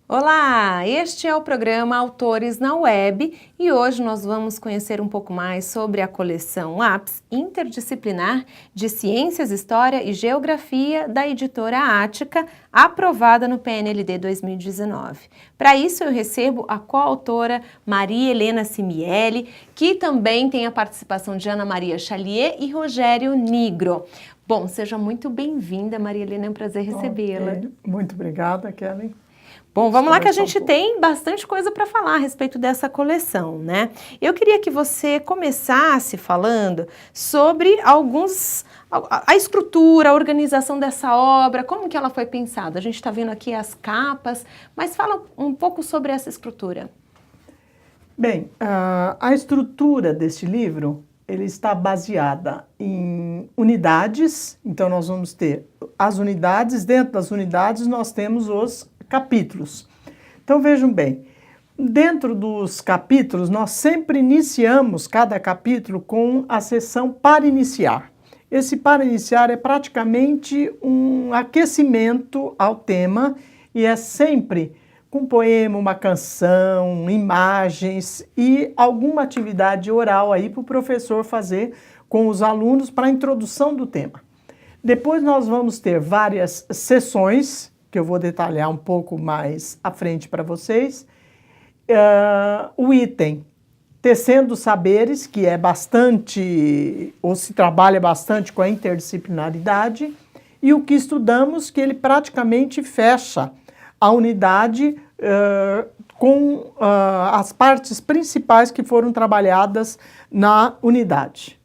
Olá, este é o programa Autores na Web e hoje nós vamos conhecer um pouco mais sobre a coleção Lápis Interdisciplinar de Ciências, História e Geografia da editora Ática, aprovada no PNLD 2019. Para isso eu recebo a coautora Maria Helena Simieli, que também tem a participação de Ana Maria Chalier e Rogério Nigro. Bom, seja muito bem-vinda, Maria Helena, é um prazer recebê-la. Okay. Muito obrigada, Kelly. Bom, vamos lá que a gente tem bastante coisa para falar a respeito dessa coleção, né? Eu queria que você começasse falando sobre a estrutura, a organização dessa obra, como que ela foi pensada. A gente está vendo aqui as capas, mas fala um pouco sobre essa estrutura. Bem, a estrutura deste livro, ele está baseada em unidades, então nós vamos ter as unidades, dentro das unidades nós temos os capítulos. Então vejam bem, dentro dos capítulos nós sempre iniciamos cada capítulo com a seção para iniciar. Esse para iniciar é praticamente um aquecimento ao tema e é sempre com poema, uma canção, imagens e alguma atividade oral aí para o professor fazer com os alunos para a introdução do tema. Depois nós vamos ter várias sessões, que eu vou detalhar um pouco mais à frente para vocês. O item Tecendo Saberes, que é bastante, ou se trabalha bastante com a interdisciplinaridade, e o que estudamos, que ele praticamente fecha a unidade com as partes principais que foram trabalhadas na unidade.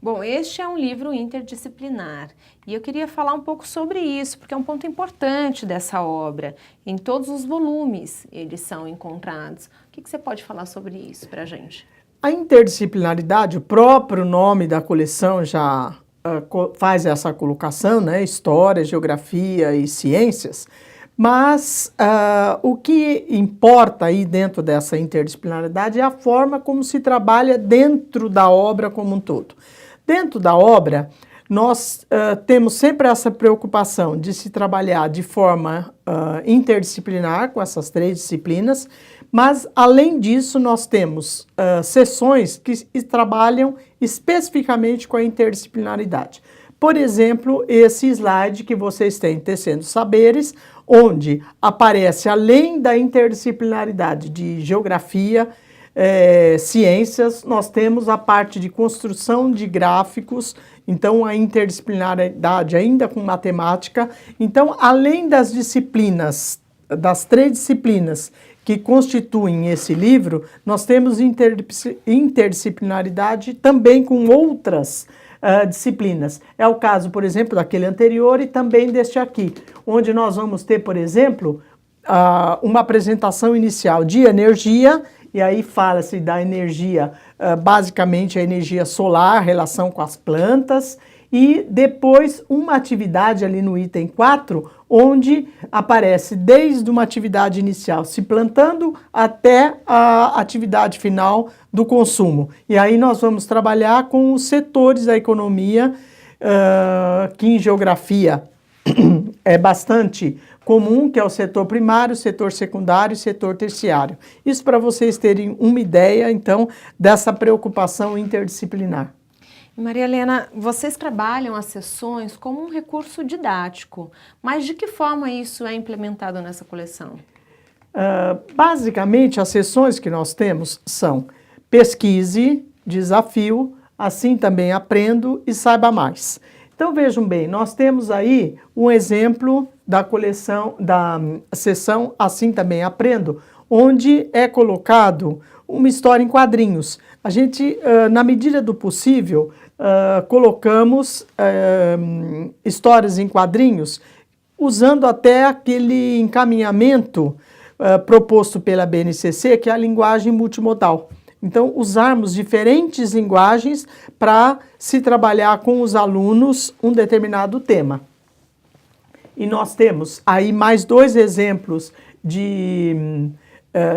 Bom, este é um livro interdisciplinar e eu queria falar um pouco sobre isso, porque é um ponto importante dessa obra. Em todos os volumes eles são encontrados. O que você pode falar sobre isso para a gente? A interdisciplinaridade, o próprio nome da coleção já faz essa colocação, né? História, geografia e ciências. Mas o que importa aí dentro dessa interdisciplinaridade é a forma como se trabalha dentro da obra como um todo. Dentro da obra, nós temos sempre essa preocupação de se trabalhar de forma interdisciplinar com essas três disciplinas, mas além disso nós temos sessões que trabalham especificamente com a interdisciplinaridade. Por exemplo, esse slide que vocês têm, Tecendo Saberes, onde aparece, além da interdisciplinaridade de geografia, ciências, nós temos a parte de construção de gráficos, então a interdisciplinaridade ainda com matemática. Então, além das disciplinas, das três disciplinas que constituem esse livro, nós temos interdisciplinaridade também com outras disciplinas. É o caso, por exemplo, daquele anterior e também deste aqui, onde nós vamos ter, por exemplo, uma apresentação inicial de energia, e aí fala-se da energia, basicamente a energia solar, relação com as plantas, e depois uma atividade ali no item 4, onde aparece desde uma atividade inicial se plantando até a atividade final do consumo. E aí nós vamos trabalhar com os setores da economia, que em geografia é bastante comum, que é o setor primário, setor secundário e setor terciário. Isso para vocês terem uma ideia, então, dessa preocupação interdisciplinar. Maria Helena, vocês trabalham as sessões como um recurso didático, mas de que forma isso é implementado nessa coleção? Basicamente, as sessões que nós temos são pesquise, desafio, assim também aprendo e saiba mais. Então vejam bem, nós temos aí um exemplo da coleção, da seção Assim Também Aprendo, onde é colocado uma história em quadrinhos. A gente, na medida do possível, colocamos histórias em quadrinhos, usando até aquele encaminhamento proposto pela BNCC, que é a linguagem multimodal. Então, usarmos diferentes linguagens para se trabalhar com os alunos um determinado tema. E nós temos aí mais dois exemplos de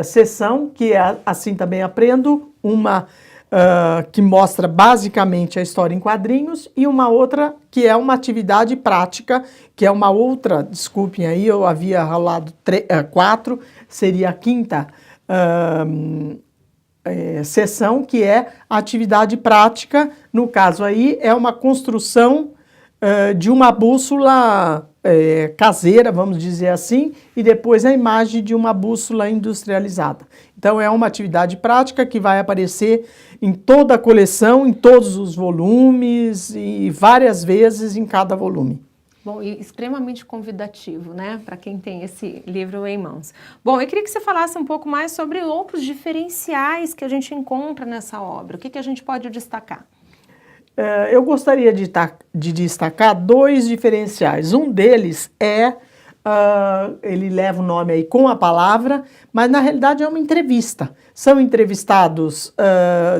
sessão, que é Assim Também Aprendo, uma que mostra basicamente a história em quadrinhos, e uma outra que é uma atividade prática, que é uma outra, desculpem aí, eu havia rolado 4, seria a quinta sessão, que é a atividade prática. No caso aí, é uma construção de uma bússola caseira, vamos dizer assim, e depois a imagem de uma bússola industrializada. Então é uma atividade prática que vai aparecer em toda a coleção, em todos os volumes e várias vezes em cada volume. Bom, e extremamente convidativo, né, para quem tem esse livro em mãos. Bom, eu queria que você falasse um pouco mais sobre outros diferenciais que a gente encontra nessa obra. O que a gente pode destacar? Eu gostaria de destacar 2 diferenciais. Um deles é, ele leva o nome aí Com a Palavra, mas na realidade é uma entrevista. São entrevistados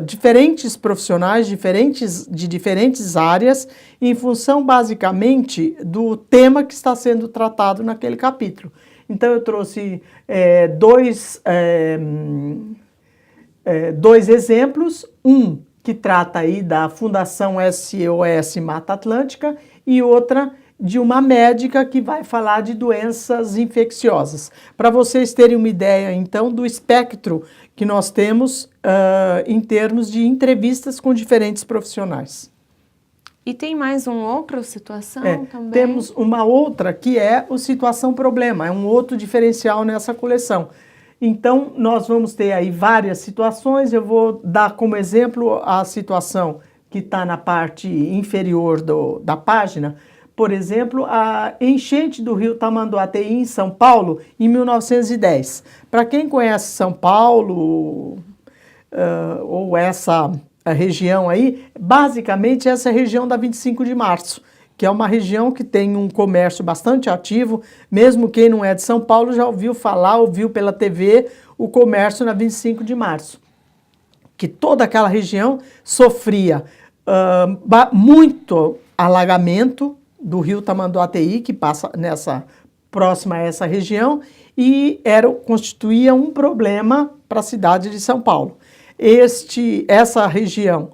diferentes profissionais, de diferentes áreas, em função basicamente do tema que está sendo tratado naquele capítulo. Então eu trouxe dois exemplos, um que trata aí da Fundação SOS Mata Atlântica e outra de uma médica que vai falar de doenças infecciosas. Para vocês terem uma ideia, então, do espectro que nós temos em termos de entrevistas com diferentes profissionais. E tem mais uma outra situação também? Temos uma outra que é o Situação Problema, é um outro diferencial nessa coleção. Então, nós vamos ter aí várias situações. Eu vou dar como exemplo a situação que está na parte inferior da página. Por exemplo, a enchente do rio Tamanduateí, em São Paulo, em 1910. Para quem conhece São Paulo, ou essa região aí, basicamente essa é a região da 25 de março. Que é uma região que tem um comércio bastante ativo, mesmo quem não é de São Paulo já ouviu falar, ouviu pela TV o comércio na 25 de março. Que toda aquela região sofria muito alagamento do rio Tamanduateí, que passa próxima a essa região, e constituía um problema para a cidade de São Paulo. Essa região,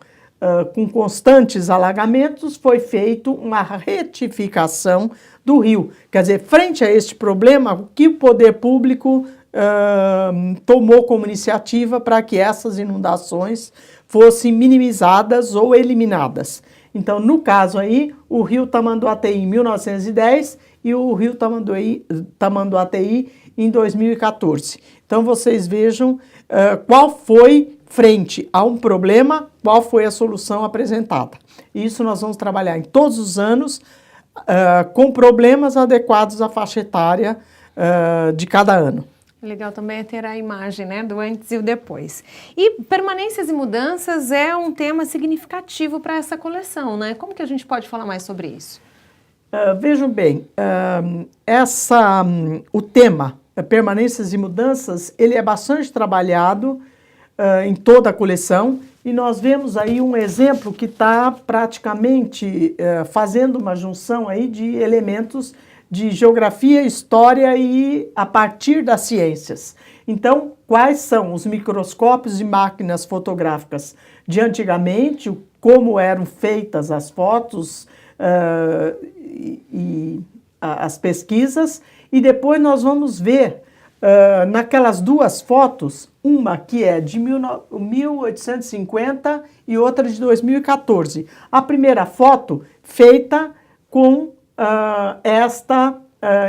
com constantes alagamentos, foi feita uma retificação do rio. Quer dizer, frente a este problema, o que o poder público tomou como iniciativa para que essas inundações fossem minimizadas ou eliminadas. Então, no caso aí, o rio Tamanduateí em 1910 e o rio Tamanduateí em 2014. Então, vocês vejam qual foi, frente a um problema, qual foi a solução apresentada. Isso nós vamos trabalhar em todos os anos com problemas adequados à faixa etária de cada ano. Legal também é ter a imagem, né, do antes e o depois. E permanências e mudanças é um tema significativo para essa coleção, né? Como que a gente pode falar mais sobre isso? Vejam bem, o tema permanências e mudanças, ele é bastante trabalhado em toda a coleção, e nós vemos aí um exemplo que está praticamente fazendo uma junção aí de elementos de geografia, história e a partir das ciências. Então, quais são os microscópios e máquinas fotográficas de antigamente, como eram feitas as fotos e as pesquisas, e depois nós vamos ver naquelas 2 fotos, uma que é de 1850 e outra de 2014. A primeira foto feita com esta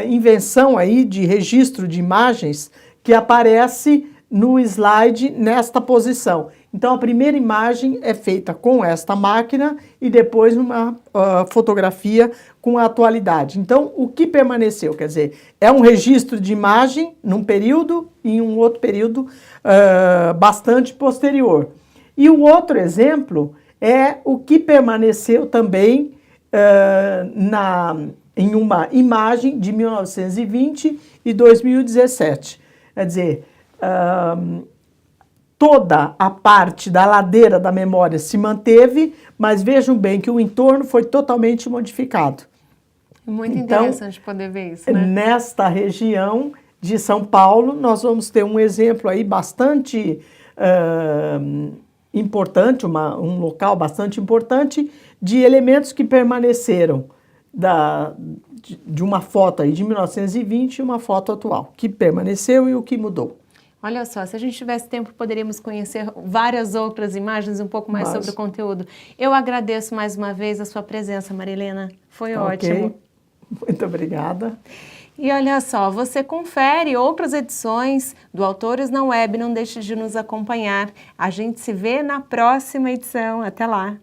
invenção aí de registro de imagens que aparece no slide nesta posição. Então, a primeira imagem é feita com esta máquina e depois uma fotografia com a atualidade. Então, o que permaneceu? Quer dizer, é um registro de imagem num período e em um outro período bastante posterior. E o outro exemplo é o que permaneceu também em uma imagem de 1920 e 2017. Quer dizer, toda a parte da ladeira da memória se manteve, mas vejam bem que o entorno foi totalmente modificado. Muito interessante poder ver isso, né? Nesta região de São Paulo, nós vamos ter um exemplo aí bastante importante, um local bastante importante de elementos que permaneceram de uma foto aí de 1920 e uma foto atual, que permaneceu e o que mudou. Olha só, se a gente tivesse tempo, poderíamos conhecer várias outras imagens, um pouco mais sobre o conteúdo. Eu agradeço mais uma vez a sua presença, Marilena. Foi ótimo. Muito obrigada. E olha só, você confere outras edições do Autores na Web, não deixe de nos acompanhar. A gente se vê na próxima edição. Até lá!